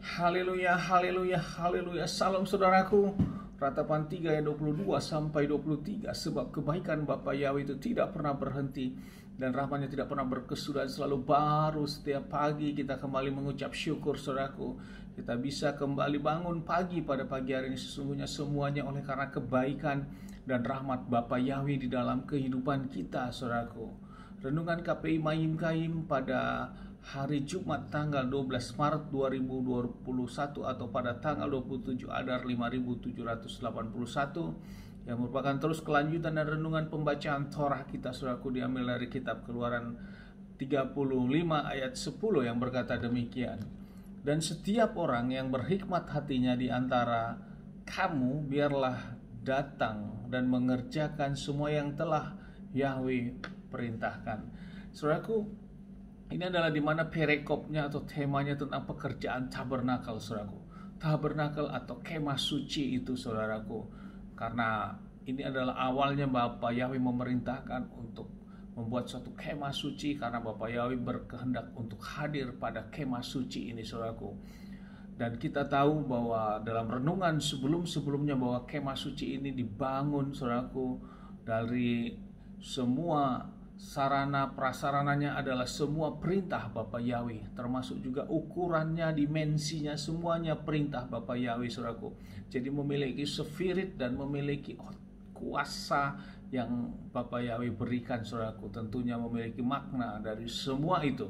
Haleluya, haleluya, haleluya. Salam saudaraku. Ratapan 3 ayat 22 sampai 23. Sebab kebaikan Bapa Yahweh itu tidak pernah berhenti dan rahmatnya tidak pernah berkesudahan, selalu baru setiap pagi. Kita kembali mengucap syukur saudaraku. Kita bisa kembali bangun pagi pada pagi hari ini, sesungguhnya semuanya oleh karena kebaikan dan rahmat Bapa Yahweh di dalam kehidupan kita saudaraku. Renungan KPI Mayim Kaim pada hari Jumat tanggal 12 Maret 2021 atau pada tanggal 27 Adar 5781 yang merupakan terus kelanjutan dan renungan pembacaan Torah kita saudaraku, diambil dari kitab Keluaran 35 ayat 10 yang berkata demikian. Dan setiap orang yang berhikmat hatinya di antara kamu biarlah datang dan mengerjakan semua yang telah Yahweh perintahkan. Saudaraku, ini adalah dimana perekopnya atau temanya tentang pekerjaan tabernakel saudaraku. Tabernakel atau kemah suci itu saudaraku. Karena ini adalah awalnya Bapa Yahweh memerintahkan untuk membuat suatu kemah suci, karena Bapa Yahweh berkehendak untuk hadir pada kemah suci ini saudaraku. Dan kita tahu bahwa dalam renungan sebelum-sebelumnya bahwa kemah suci ini dibangun saudaraku dari semua sarana prasarananya adalah semua perintah Bapa Yahweh, termasuk juga ukurannya, dimensinya, semuanya perintah Bapa Yahweh saudaraku. Jadi memiliki spirit dan memiliki kuasa yang Bapa Yahweh berikan saudaraku, tentunya memiliki makna dari semua itu.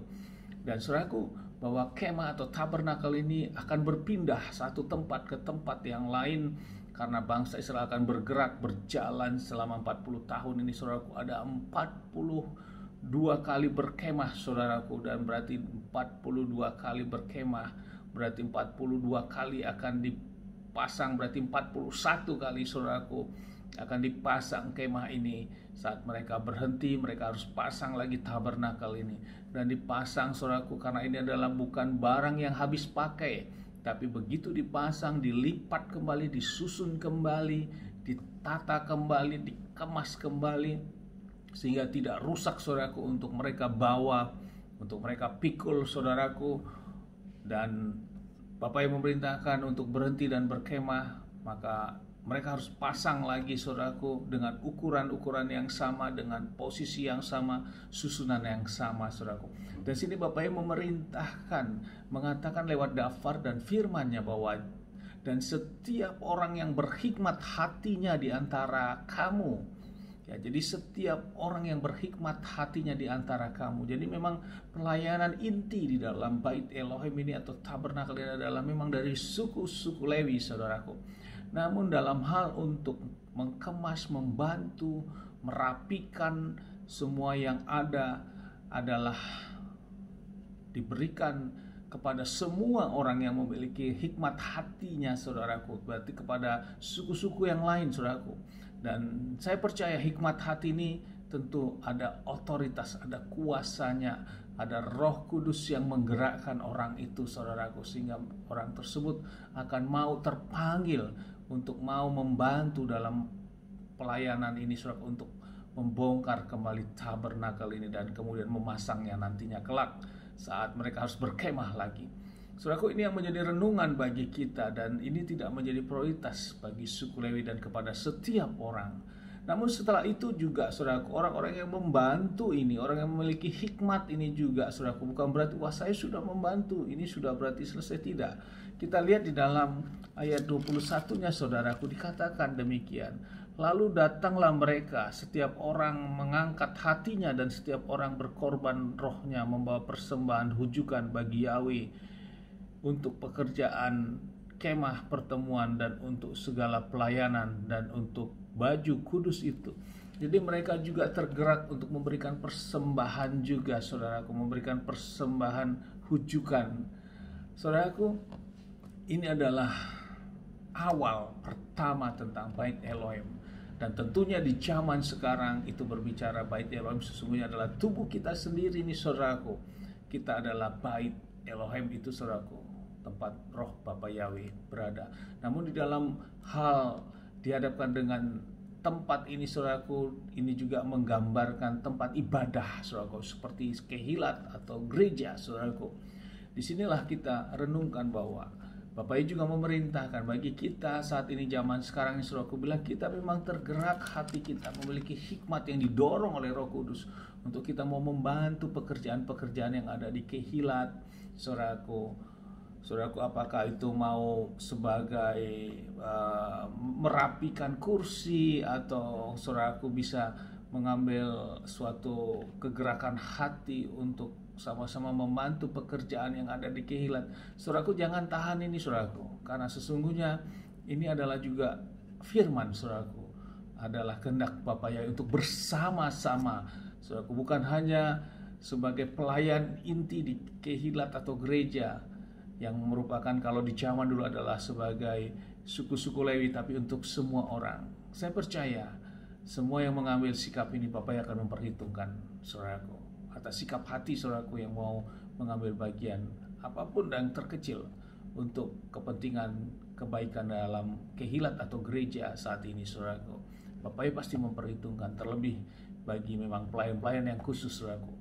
Dan saudaraku, bahwa kemah atau tabernakel ini akan berpindah satu tempat ke tempat yang lain, karena bangsa Israel akan bergerak berjalan selama 40 tahun ini saudaraku. Ada 42 kali berkemah saudaraku, dan berarti 42 kali berkemah berarti 42 kali akan dipasang, berarti 41 kali saudaraku akan dipasang kemah ini. Saat mereka berhenti, mereka harus pasang lagi tabernakel ini, dan dipasang saudaraku, karena ini adalah bukan barang yang habis pakai, tapi begitu dipasang, dilipat kembali, disusun kembali, ditata kembali, dikemas kembali, sehingga tidak rusak saudaraku, untuk mereka bawa, untuk mereka pikul saudaraku. Dan Bapak yang memerintahkan untuk berhenti dan berkemah, maka mereka harus pasang lagi saudaraku dengan ukuran-ukuran yang sama, dengan posisi yang sama, susunan yang sama saudaraku. Dan sini Bapak yang memerintahkan, mengatakan lewat Daftar dan firman-Nya bahwa dan setiap orang yang berhikmat hatinya di antara kamu. Ya, jadi setiap orang yang berhikmat hatinya di antara kamu. Jadi memang pelayanan inti di dalam Bait Elohim ini atau tabernakel ini adalah memang dari suku-suku Lewi saudaraku. Namun dalam hal untuk mengemas, membantu, merapikan semua yang ada adalah diberikan kepada semua orang yang memiliki hikmat hatinya saudaraku, berarti kepada suku-suku yang lain saudaraku. Dan saya percaya hikmat hati ini tentu ada otoritas, ada kuasanya, ada Roh Kudus yang menggerakkan orang itu saudaraku, sehingga orang tersebut akan mau terpanggil untuk mau membantu dalam pelayanan ini saudaraku, untuk membongkar kembali tabernakel ini dan kemudian memasangnya nantinya kelak saat mereka harus berkemah lagi. Saudaraku, ini yang menjadi renungan bagi kita, dan ini tidak menjadi prioritas bagi suku Lewi dan kepada setiap orang. Namun setelah itu juga saudaraku, orang-orang yang membantu ini, orang yang memiliki hikmat ini juga saudaraku, bukan berarti wah saya sudah membantu, ini sudah berarti selesai, tidak. Kita lihat di dalam ayat 21-nya saudaraku, dikatakan demikian. Lalu datanglah mereka, setiap orang mengangkat hatinya dan setiap orang berkorban rohnya, membawa persembahan hujukan bagi Yahweh untuk pekerjaan kemah pertemuan dan untuk segala pelayanan dan untuk baju kudus itu. Jadi mereka juga tergerak untuk memberikan persembahan juga saudaraku, memberikan persembahan hujukan. Saudaraku, ini adalah awal pertama tentang Bait Elohim. Dan tentunya di zaman sekarang itu berbicara Bait Elohim sesungguhnya adalah tubuh kita sendiri ini saudaraku. Kita adalah Bait Elohim itu saudaraku, tempat roh Bapa Yahweh berada. Namun di dalam hal dihadapkan dengan tempat ini saudaraku, ini juga menggambarkan tempat ibadah saudaraku, seperti kehilat atau gereja saudaraku. Disinilah kita renungkan bahwa Bapak Ibu juga memerintahkan bagi kita saat ini zaman sekarang ini, saudaraku, bila kita memang tergerak hati kita, memiliki hikmat yang didorong oleh Roh Kudus untuk kita mau membantu pekerjaan-pekerjaan yang ada di Kehilat, saudaraku, apakah itu mau sebagai merapikan kursi, atau saudaraku bisa mengambil suatu kegerakan hati untuk sama-sama membantu pekerjaan yang ada di Kehilat. Saudaraku, jangan tahan ini, saudaraku, karena sesungguhnya ini adalah juga firman, saudaraku, adalah kehendak Bapa ya untuk bersama-sama, saudaraku, bukan hanya sebagai pelayan inti di Kehilat atau gereja yang merupakan kalau di zaman dulu adalah sebagai suku-suku Lewi, tapi untuk semua orang. Saya percaya semua yang mengambil sikap ini Bapak yang akan memperhitungkan, saudaraku, atas sikap hati saudaraku yang mau mengambil bagian apapun yang terkecil untuk kepentingan kebaikan dalam Kehilat atau gereja saat ini, saudaraku. Bapak pasti memperhitungkan, terlebih bagi memang pelayan-pelayan yang khusus, saudaraku,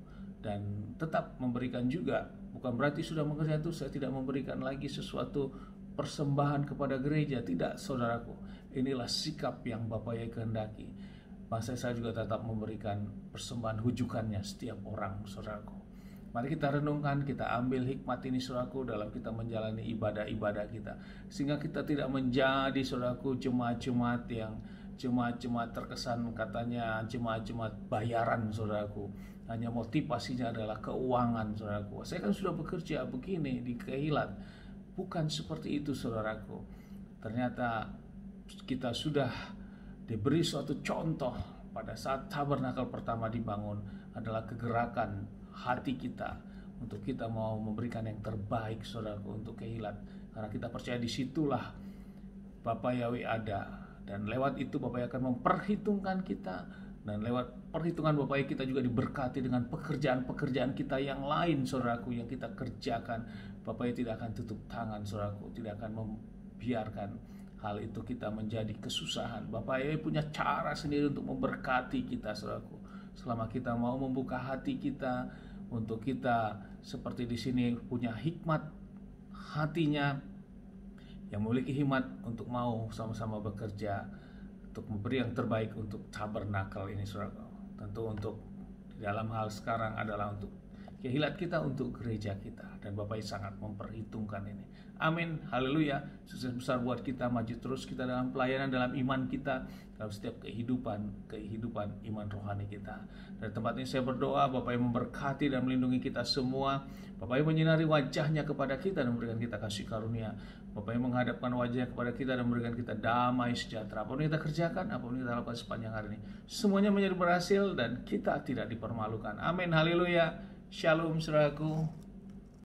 dan tetap memberikan juga. Bukan berarti sudah mengerjakan itu saya tidak memberikan lagi sesuatu persembahan kepada gereja, tidak, saudaraku. Inilah sikap yang Bapak yang kehendaki. Bangsa saya juga tetap memberikan persembahan hujukannya setiap orang, saudaraku. Mari kita renungkan, kita ambil hikmat ini, saudaraku, dalam kita menjalani ibadah-ibadah kita, sehingga kita tidak menjadi, saudaraku, jemaat-jemaat yang jemaat-jemaat terkesan katanya jemaat-jemaat bayaran, saudaraku. Hanya motivasinya adalah keuangan, saudaraku. Saya kan sudah bekerja begini di Kehilat. Bukan seperti itu, saudaraku. Ternyata kita sudah diberi suatu contoh pada saat tabernakel pertama dibangun adalah kegerakan hati kita untuk kita mau memberikan yang terbaik, saudaraku, untuk Kehilat, karena kita percaya disitulah Bapak Yahweh ada, dan lewat itu Bapak akan memperhitungkan kita, dan lewat perhitungan Bapak kita juga diberkati dengan pekerjaan-pekerjaan kita yang lain, saudaraku, yang kita kerjakan. Bapak tidak akan tutup tangan, saudaraku, tidak akan membiarkan hal itu kita menjadi kesusahan. Bapak punya cara sendiri untuk memberkati kita, saudaraku, selama kita mau membuka hati kita untuk kita seperti di sini punya hikmat hatinya, yang memiliki hikmat untuk mau sama-sama bekerja untuk memberi yang terbaik untuk tabernakel ini, saudaraku. Tentu untuk di dalam hal sekarang adalah untuk Kehilat kita, untuk gereja kita, dan Bapak sangat memperhitungkan ini. Amin, haleluya. Sukses besar buat kita, maju terus kita dalam pelayanan, dalam iman kita, dalam setiap kehidupan iman rohani kita. Dari tempat ini saya berdoa Bapak yang memberkati dan melindungi kita semua. Bapak yang menyinari wajahnya kepada kita dan memberikan kita kasih karunia. Bapak yang menghadapkan wajahnya kepada kita dan memberikan kita damai sejahtera. Apapun yang kita kerjakan, apapun yang kita lakukan sepanjang hari ini, semuanya menjadi berhasil dan kita tidak dipermalukan. Amin, haleluya. Shalom, saudaraku.